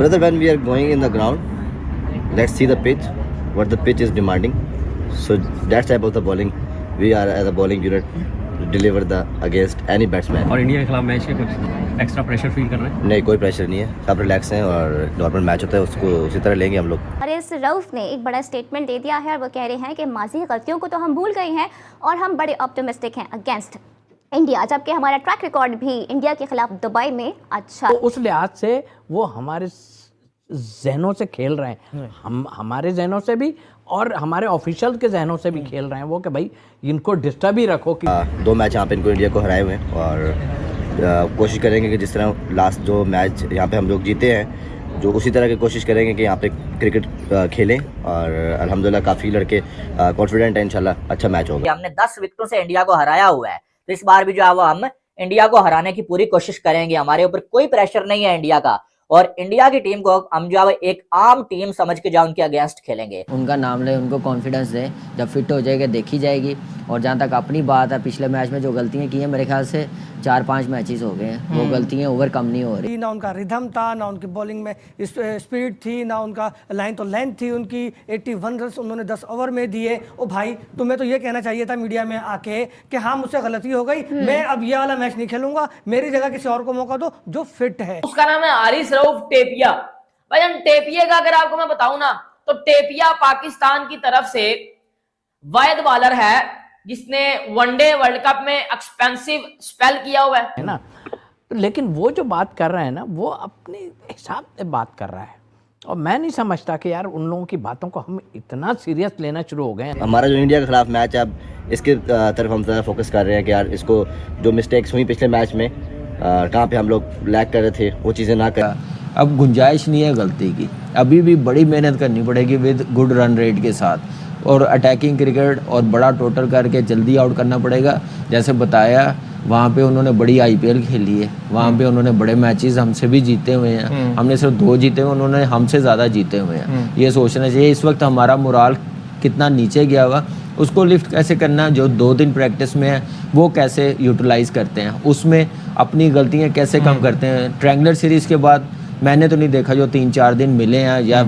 Brother, when we are going in the ground, let's see the pitch, what the pitch is demanding. So that type of the bowling, we are as a bowling unit deliver the against any batsman. और India के खिलाफ match के कुछ extra pressure feel कर रहे हैं? नहीं, कोई प्रेशर नहीं है, सब रिलैक्स हैं और नॉर्मल मैच होता है उसको उसी तरह लेंगे हम लोग। हारिस रऊफ ने एक बड़ा स्टेटमेंट दे दिया है और वो कह रहे हैं कि माजी गलतियों को तो हम भूल गए हैं और हम बड़े ऑप्टिमिस्टिक हैं अगेंस्ट इंडिया, जबकि हमारा ट्रैक रिकॉर्ड भी इंडिया के खिलाफ दुबई में अच्छा। तो उस लिहाज से वो हमारे जहनों से खेल रहे हैं, हम हमारे जहनों से भी और हमारे ऑफिशियल के जहनों से भी खेल रहे हैं वो कि भाई इनको डिस्टर्ब ही रखो कि 2 मैच यहाँ पे इनको इंडिया को हराए हुए हैं और कोशिश करेंगे कि जिस तरह लास्ट जो मैच यहाँ पे हम लोग जीते हैं, जो उसी तरह की कोशिश करेंगे कि यहाँ पे क्रिकेट खेलें और अल्हम्दुलिल्लाह काफ़ी लड़के कॉन्फिडेंट हैं, इंशाल्लाह अच्छा मैच होगा। हमने 10 विकेटों से इंडिया को हराया हुआ है, तो इस बार भी जो है वो हम इंडिया को हराने की पूरी कोशिश करेंगे। हमारे ऊपर कोई प्रेशर नहीं है इंडिया का, और इंडिया की टीम को हम जो है एक आम टीम समझ के जाओ उनके अगेंस्ट खेलेंगे। उनका नाम ले, उनको कॉन्फिडेंस दे, जब फिट हो जाएगा देखी जाएगी। और जहाँ तक अपनी बात है, पिछले मैच में जो गलतियाँ की हैं मेरे ख्याल से 4-5 मैचेस हो गए हैं, वो गलतियाँ ओवरकम नहीं हो रही। ना उनका रिदम था, ना उनकी बॉलिंग में स्पीड थी, ना उनका लाइन तो लेंथ थी उनकी। 81 रन उन्होंने 10 ओवर में दिए। ओ भाई, तुम्हें तो ये कहना चाहिए था मीडिया में आके कि हाँ मुझसे गलती हो गई, मैं अब ये वाला मैच नहीं खेलूंगा, मेरी जगह किसी और को मौका दो जो फिट है। उसका नाम है हारिस रऊफ टेपिया। भाईजान टेपिया का अगर आपको मैं बताऊं ना, तो टेपिया पाकिस्तान की तरफ से वाहिद बॉलर है जिसने वनडे वर्ल्ड कप में एक्सपेंसिव स्पेल किया हुआ है ना। लेकिन वो जो बात कर रहे हैं ना, वो अपने हिसाब से बात कर रहा है और मैं नहीं समझता कि यार उन लोगों की बातों को हम इतना सीरियस लेना शुरू हो गए हैं। हमारा जो इंडिया के खिलाफ मैच है, अब इसके तरफ हम ज़्यादा फोकस कर रहे हैं कि यार इसको जो मिस्टेक्स हुई पिछले मैच में, कहाँ पे हम लोग लैग कर रहे थे, वो चीज़ें ना करें। अब गुंजाइश नहीं है गलती की, अभी भी बड़ी मेहनत करनी पड़ेगी विद गुड रन रेट के साथ, और अटैकिंग क्रिकेट और बड़ा टोटल करके जल्दी आउट करना पड़ेगा। जैसे बताया, वहाँ पे उन्होंने बड़ी आईपीएल खेली है, वहाँ पे उन्होंने बड़े मैचेस हमसे भी जीते हुए हैं, हमने सिर्फ 2 जीते हुए, उन्होंने हमसे ज़्यादा जीते हुए हैं। ये सोचना चाहिए इस वक्त हमारा मोराल कितना नीचे गया हुआ, उसको लिफ्ट कैसे करना, जो 2 दिन प्रैक्टिस में है वो कैसे यूटिलाइज़ करते हैं, उसमें अपनी गलतियाँ कैसे कम करते हैं। ट्रायंगुलर सीरीज़ के बाद मैंने तो नहीं देखा जो 3-4 दिन मिले हैं या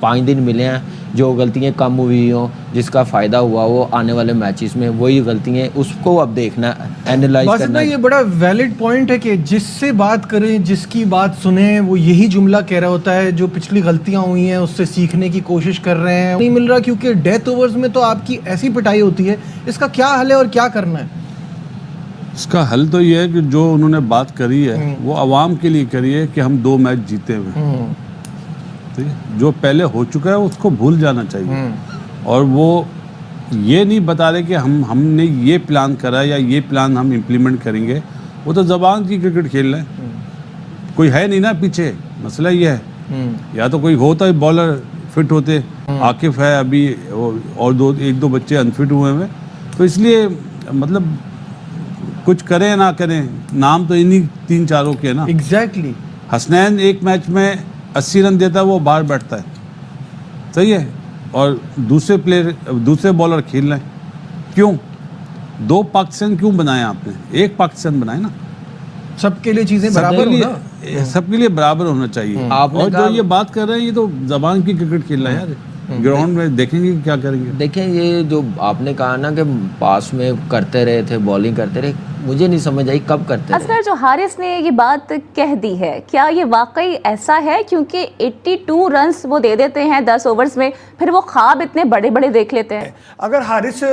5 दिन मिले हैं जो गलतियाँ कम हुई हों, जिसका फ़ायदा हुआ वो आने वाले मैचेस में वही गलतियाँ, उसको अब देखना, एनालाइज करना। ये बड़ा वैलिड पॉइंट है कि जिससे बात करें, जिसकी बात सुने, वो यही जुमला कह रहा होता है, जो पिछली गलतियाँ हुई हैं उससे सीखने की कोशिश कर रहे हैं, नहीं मिल रहा क्योंकि डेथ ओवर्स में तो आपकी ऐसी पिटाई होती है। इसका क्या हल है और क्या करना है? इसका हल तो ये है कि जो उन्होंने बात करी है वो आवाम के लिए करी है कि हम 2 मैच जीते हुए, ठीक है, जो पहले हो चुका है उसको भूल जाना चाहिए। और वो ये नहीं बता रहे कि हमने ये प्लान करा या ये प्लान हम इम्प्लीमेंट करेंगे, वो तो ज़बान की क्रिकेट खेल रहे हैं, कोई है नहीं ना पीछे। मसला ये है, या तो कोई होता है बॉलर फिट होते, आकिफ है अभी, और 1-2 बच्चे अनफिट हुए हैं, तो इसलिए मतलब कुछ करें ना करें, नाम तो इन्हीं 3-4 के ना। एग्जैक्टली। हसनैन एक मैच में 80 रन देता है, वो बाहर बैठता है, सही है, और दूसरे बॉलर खेल रहे हैं। क्यों 2 पाकिस्तान क्यों बनाए आपने? 1 पाकिस्तान बनाए ना, सबके लिए चीजें बराबर हो ना, सबके लिए बराबर होना चाहिए। और जो ये बात कर रहे हैं ये तो जबान की क्रिकेट खेल रहा है यार, ग्राउंड में देखेंगे क्या करेंगे। देखें, ये जो आपने कहा ना कि पास में करते रहे थे, बॉलिंग करते रहे, मुझे नहीं समझ आई कब करते रहे। असगर, जो हारिस ने ये बात कह दी है, क्या ये वाकई ऐसा है? क्योंकि 82 रन्स वो दे देते हैं 10 ओवर्स में, फिर वो ख्वाब इतने बड़े बड़े देख लेते हैं। अगर हारिस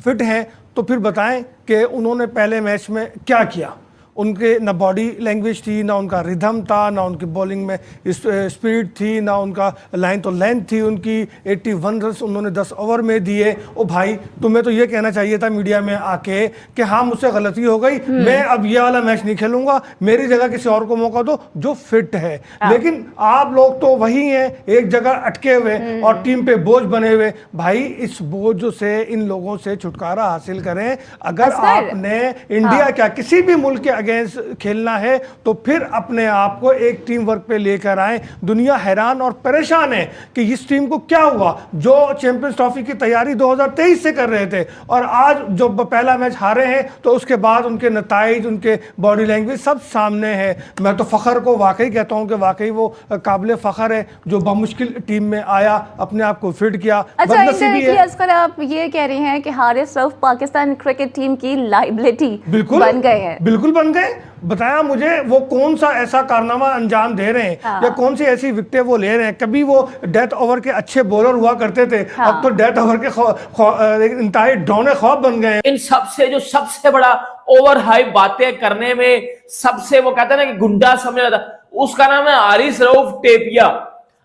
फिट हैं तो फिर बताएं कि उन्होंने पहले मैच में क्या किया। उनके ना बॉडी लैंग्वेज थी, ना उनका रिदम था, ना उनकी बॉलिंग में स्पीड थी, ना उनका लाइन तो लेंथ थी उनकी। 81 रन उन्होंने 10 ओवर में दिए। ओ भाई, तुम्हें तो ये कहना चाहिए था मीडिया में आके कि हाँ मुझसे गलती हो गई, मैं अब ये वाला मैच नहीं खेलूंगा, मेरी जगह किसी और को मौका दो जो फिट है। लेकिन आप लोग तो वही हैं, एक जगह अटके हुए और टीम पे बोझ बने हुए। भाई, इस बोझ से इन लोगों से छुटकारा हासिल करें। अगर आपने इंडिया क्या किसी भी मुल्क के अगेंस्ट खेलना है तो फिर अपने आप को एक टीम वर्क पे लेकर आए। दुनिया हैरान और परेशान है कि इस टीम को क्या हुआ, जो चैंपियंस ट्रॉफी की तैयारी 2023 से कर रहे थे और आज जो पहला मैच हारे हैं तो उसके बाद उनके नताइज, उनके बॉडी लैंग्वेज सब सामने है। मैं तो फ़ख्र को वाकई कहता हूँ कि वाकई वो काबिल फ़ख्र है जो बमुश्किल टीम में आया, अपने आप को फिट किया। अच्छा, बदनसीबी है। असगर आप ये कह रहे हैं कि हारिस रऊफ पाकिस्तान क्रिकेट टीम की लाइबिलिटी बिल्कुल बन गए हैं। बिल्कुल बन गए। बताया मुझे वो कौन सा ऐसा कारनामा अंजाम दे रहे हैं या कौन सी ऐसी विकेटें वो ले रहे हैं। कभी वो डेथ ओवर के अच्छे बॉलर हुआ करते थे, अब तो डेथ ओवर के इंतहाई डौने ख्वाब बन गए हैं। इन सबसे जो सबसे बड़ा ओवर हाइप बातें करने में सबसे वो कहते हैं ना कि गुंडा समझ आता, उसका नाम है हारिस रऊफ टेपिया।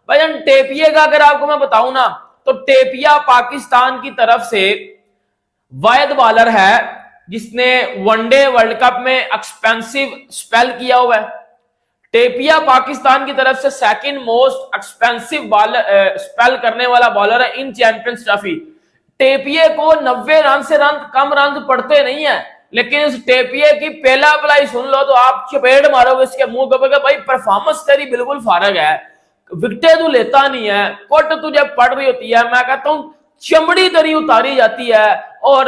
भाईजान टेपिया का अगर आपको मैं बताऊं ना तो टेपिया पाकिस्तान की तरफ से वायद बॉलर है जिसने वनडे वर्ल्ड कप में एक्सपेंसिव स्पेल किया हुआ है। टेपिया पाकिस्तान की तरफ से सेकंड मोस्ट एक्सपेंसिव स्पेल करने वाला बॉलर है इन चैंपियंस ट्रॉफी। टेपिया को 90 रन से कम रन पड़ते नहीं है, लेकिन इस टेपिया की पहला अप्लाई सुन लो तो आप चपेट मारोगे इसके मुंह पे, भाई परफॉर्मेंस तेरी बिल्कुल फारग है, विकेटें तू लेता नहीं है, कोट तुझे पड़ रही होती है, मैं कहता हूं चमड़ी तेरी उतारी जाती है और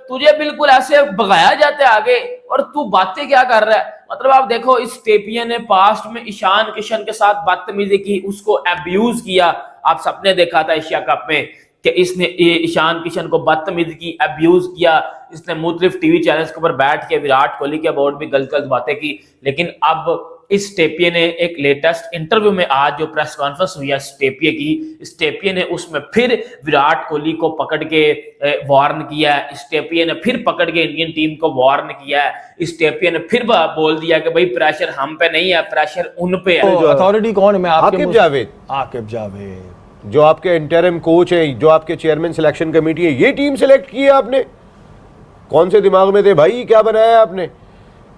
तुझे बिल्कुल ऐसे भगाया जाता है आगे और तू बातें क्या कर रहा है। मतलब आप देखो इस टेपिया ने पास्ट में ईशान किशन के साथ बदतमीजी की, उसको अब्यूज किया। आप सबने देखा था एशिया कप में कि इसने ईशान किशन को बदतमीजी की, अब्यूज किया, इसने मुख्तलिफ टीवी चैनल्स के ऊपर बैठ के विराट कोहली के अबाउट भी गलत गलत बातें की। लेकिन अब इस टेपिया ने एक लेटेस्ट इंटरव्यू में आज जो प्रेस कॉन्फ्रेंस हुई है इस टेपिया ने उसमें फिर विराट कोहली को पकड़ के वार्न किया है। इस टेपिया ने फिर पकड़ के इंडियन टीम को वार्न किया है। इस टेपिया ने फिर बोल दिया कि भाई प्रेशर हम पे नहीं है, प्रेशर उन पे है। तो अथॉरिटी कौन है? मैं आकिब जावेद, आकिब जावेद जो आपके इंटरिम कोच है, जो आपके चेयरमैन सिलेक्शन कमेटी है, ये टीम सिलेक्ट की है आपने? कौन से दिमाग में थे भाई, क्या बनाया आपने?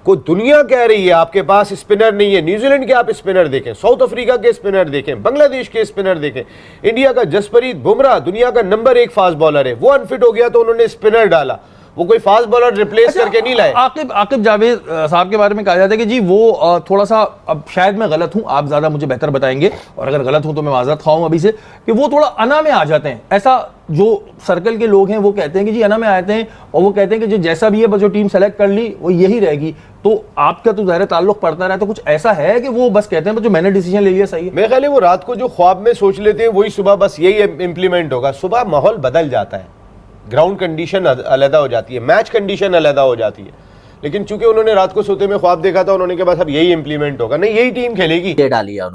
को दुनिया कह रही है आपके पास स्पिनर नहीं है। न्यूजीलैंड के आप स्पिनर देखें, साउथ अफ्रीका के स्पिनर देखें, बांग्लादेश के स्पिनर देखें, इंडिया का जसप्रीत बुमराह दुनिया का नंबर 1 फास्ट बॉलर है, वो अनफिट हो गया तो उन्होंने स्पिनर डाला, वो कोई फास्ट बॉलर रिप्लेस करके नहीं लाए। आकिब जावेद साहब के बारे में कहा जाता है कि जी वो थोड़ा सा, अब शायद मैं गलत हूं, आप ज्यादा मुझे बेहतर बताएंगे और अगर गलत हूं तो मैं माजरत खाऊं अभी से, कि वो थोड़ा अना में आ जाते हैं। ऐसा जो सर्कल के लोग हैं वो कहते हैं कि जी अना में आते हैं और वो कहते हैं कि जो जैसा भी है बस जो टीम सेलेक्ट कर ली वो यही रहेगी। तो आपका तो ज़ाहिर ताल्लुक पड़ता रहा, तो कुछ ऐसा है कि वो बस कहते हैं जो मैंने डिसीजन ले लिया सही है? मेरे ख्याल है वो रात को जो ख्वाब में सोच लेते हैं वही सुबह बस यही इंप्लीमेंट होगा। सुबह माहौल बदल जाता है, ग्राउंड कंडीशन अलग हो जाती है, मैच कंडीशन अलग हो जाती है, लेकिन चूंकि उन्होंने रात को सोते में ख्वाब देखा था, उन्होंने कहा बस अब यही इंप्लीमेंट होगा, नहीं यही टीम खेलेगी। ये डाली है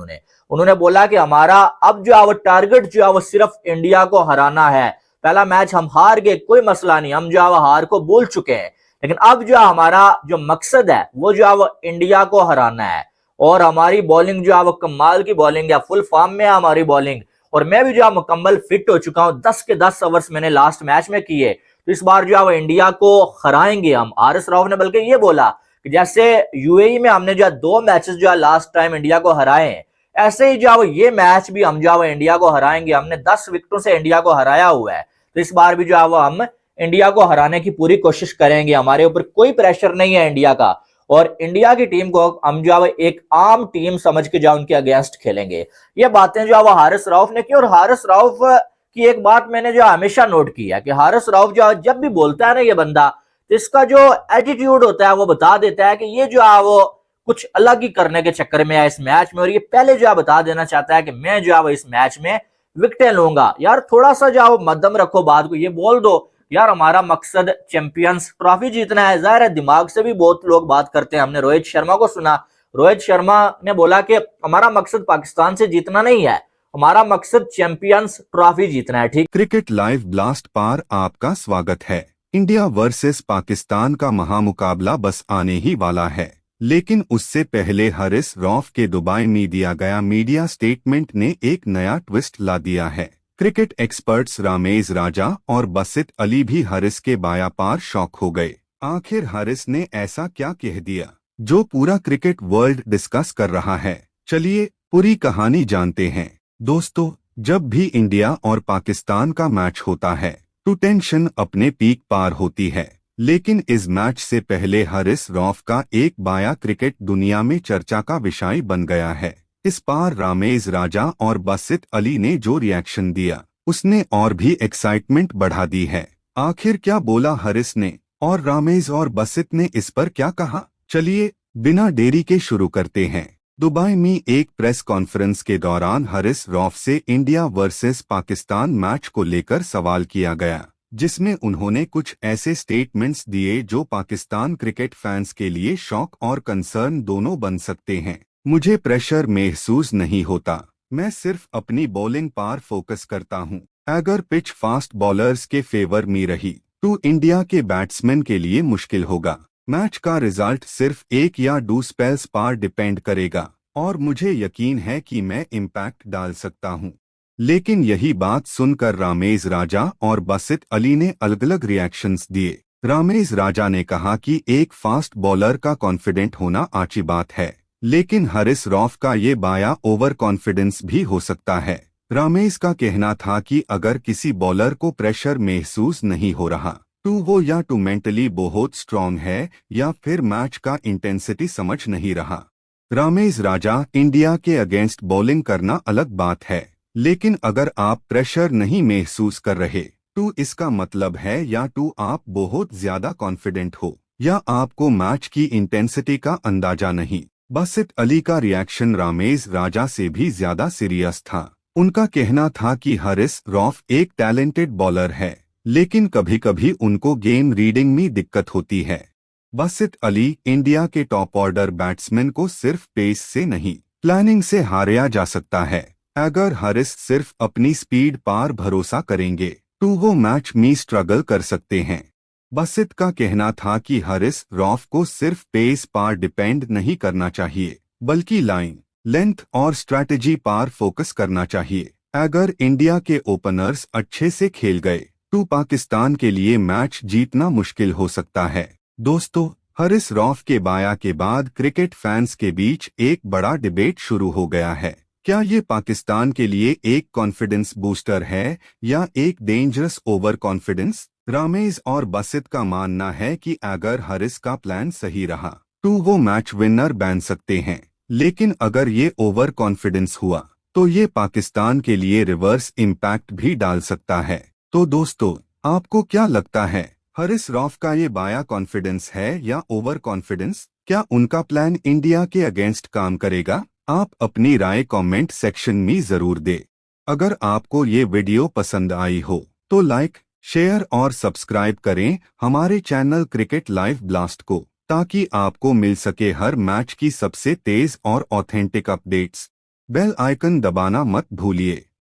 उन्होंने बोला कि हमारा अब जो है वो टारगेट जो है वो सिर्फ इंडिया को हराना है। पहला मैच हम हार गए, कोई मसला नहीं, हम जो है वो हार को भूल चुके हैं, लेकिन अब जो हमारा जो मकसद है वो जो है वो इंडिया को हराना है। और हमारी बॉलिंग जो है वो कमाल की बॉलिंग है, फुल फॉर्म में है हमारी बॉलिंग, और मैं भी जो है मुकम्मल फिट हो चुका हूं। 10 के 10 ओवर्स मैंने लास्ट मैच में किए, तो इस बार जो है वो इंडिया को हराएंगे हम। हारिस रऊफ ने बल्कि ये बोला कि जैसे यूएई में हमने जो है 2 मैचेस जो है लास्ट टाइम इंडिया को हराए हैं, ऐसे ही जो है वो ये मैच भी हम जो है वो इंडिया को हराएंगे। हमने 10 विकेटों से इंडिया को हराया हुआ है, तो इस बार भी जो है वो हम इंडिया को हराने की पूरी कोशिश करेंगे। हमारे ऊपर कोई प्रेशर नहीं है इंडिया का, और इंडिया की टीम को हम जो है एक आम टीम समझ के जो उनके अगेंस्ट खेलेंगे। ये बातें जो है वो हारिस रऊफ ने की। और हारिस रऊफ की एक बात मैंने जो हमेशा नोट की है कि हारिस रऊफ जो जब भी बोलता है ना ये बंदा, तो इसका जो एटीट्यूड होता है वो बता देता है कि ये जो है वो कुछ अलग ही करने के चक्कर में है इस मैच में, और ये पहले जो है बता देना चाहता है कि मैं जो है वो इस मैच में विकेटें लूंगा। यार थोड़ा सा जो है वो मध्यम रखो बात को, ये बोल दो यार हमारा मकसद चैंपियंस ट्रॉफी जीतना है। जाहिर है दिमाग से भी बहुत लोग बात करते हैं। हमने रोहित शर्मा को सुना, रोहित शर्मा ने बोला कि हमारा मकसद पाकिस्तान से जीतना नहीं है, हमारा मकसद चैंपियंस ट्रॉफी जीतना है। ठीक। क्रिकेट लाइव ब्लास्ट पर आपका स्वागत है। इंडिया वर्सेस पाकिस्तान का महामुकाबला बस आने ही वाला है, लेकिन उससे पहले हारिस रऊफ के दुबई में दिया गया मीडिया स्टेटमेंट ने एक नया ट्विस्ट ला दिया है। क्रिकेट एक्सपर्ट्स रामेज राजा और बसित अली भी हारिस के बाया पार शॉक हो गए। आखिर हारिस ने ऐसा क्या कह दिया जो पूरा क्रिकेट वर्ल्ड डिस्कस कर रहा है? चलिए पूरी कहानी जानते हैं। दोस्तों, जब भी इंडिया और पाकिस्तान का मैच होता है तो टेंशन अपने पीक पार होती है। लेकिन इस मैच से पहले हारिस रऊफ का एक बाया क्रिकेट दुनिया में चर्चा का विषय बन गया है। इस बार रामेज राजा और बासित अली ने जो रिएक्शन दिया उसने और भी एक्साइटमेंट बढ़ा दी है। आखिर क्या बोला हारिस ने और रामेज और बासित ने इस पर क्या कहा, चलिए बिना देरी के शुरू करते हैं। दुबई में एक प्रेस कॉन्फ्रेंस के दौरान हारिस रऊफ से इंडिया वर्सेस पाकिस्तान मैच को लेकर सवाल किया गया, जिसमें उन्होंने कुछ ऐसे स्टेटमेंट्स दिए जो पाकिस्तान क्रिकेट फैंस के लिए शॉक और कंसर्न दोनों बन सकते हैं। मुझे प्रेशर महसूस नहीं होता, मैं सिर्फ अपनी बॉलिंग पर फोकस करता हूं। अगर पिच फास्ट बॉलर्स के फेवर में रही तो इंडिया के बैट्समैन के लिए मुश्किल होगा। मैच का रिजल्ट सिर्फ एक या दो स्पेल्स पर डिपेंड करेगा और मुझे यकीन है कि मैं इम्पैक्ट डाल सकता हूं। लेकिन यही बात सुनकर रामेज राजा और बासित अली ने अलग अलग रिएक्शंस दिए। रामेज राजा ने कहा कि एक फास्ट बॉलर का कॉन्फिडेंट होना अच्छी बात है, लेकिन हारिस रऊफ का ये बाया ओवर कॉन्फिडेंस भी हो सकता है। रामेज का कहना था कि अगर किसी बॉलर को प्रेशर महसूस नहीं हो रहा तो वो या तो मेंटली बहुत स्ट्रांग है या फिर मैच का इंटेंसिटी समझ नहीं रहा। रामेज राजा, इंडिया के अगेंस्ट बॉलिंग करना अलग बात है, लेकिन अगर आप प्रेशर नहीं महसूस कर रहे तो इसका मतलब है या तो आप बहुत ज्यादा कॉन्फिडेंट हो या आपको मैच की इंटेंसिटी का अंदाजा नहीं। बासित अली का रिएक्शन रामेज राजा से भी ज्यादा सीरियस था। उनका कहना था कि हारिस रऊफ एक टैलेंटेड बॉलर है, लेकिन कभी कभी उनको गेम रीडिंग में दिक्कत होती है। बासित अली, इंडिया के टॉप ऑर्डर बैट्समैन को सिर्फ पेस से नहीं प्लानिंग से हारा जा सकता है। अगर हारिस सिर्फ अपनी स्पीड पर भरोसा करेंगे तो वो मैच में स्ट्रगल कर सकते हैं। बासित का कहना था कि हारिस रऊफ को सिर्फ पेस पर डिपेंड नहीं करना चाहिए, बल्कि लाइन, लेंथ और स्ट्रैटेजी पर फोकस करना चाहिए। अगर इंडिया के ओपनर्स अच्छे से खेल गए तो पाकिस्तान के लिए मैच जीतना मुश्किल हो सकता है। दोस्तों, हारिस रऊफ के बाया के बाद क्रिकेट फैंस के बीच एक बड़ा डिबेट शुरू हो गया है। क्या ये पाकिस्तान के लिए एक कॉन्फिडेंस बूस्टर है या एक डेंजरस ओवर कॉन्फिडेंस? रामेज और बासित का मानना है कि अगर हारिस का प्लान सही रहा तो वो मैच विनर बन सकते हैं, लेकिन अगर ये ओवर कॉन्फिडेंस हुआ तो ये पाकिस्तान के लिए रिवर्स इम्पैक्ट भी डाल सकता है। तो दोस्तों, आपको क्या लगता है, हारिस रऊफ का ये बाया कॉन्फिडेंस है या ओवर कॉन्फिडेंस? क्या उनका प्लान इंडिया के अगेंस्ट काम करेगा? आप अपनी राय कमेंट सेक्शन में जरूर दें। अगर आपको ये वीडियो पसंद आई हो तो लाइक, शेयर और सब्सक्राइब करें हमारे चैनल क्रिकेट लाइव ब्लास्ट को, ताकि आपको मिल सके हर मैच की सबसे तेज और ऑथेंटिक अपडेट्स। बेल आइकन दबाना मत भूलिए।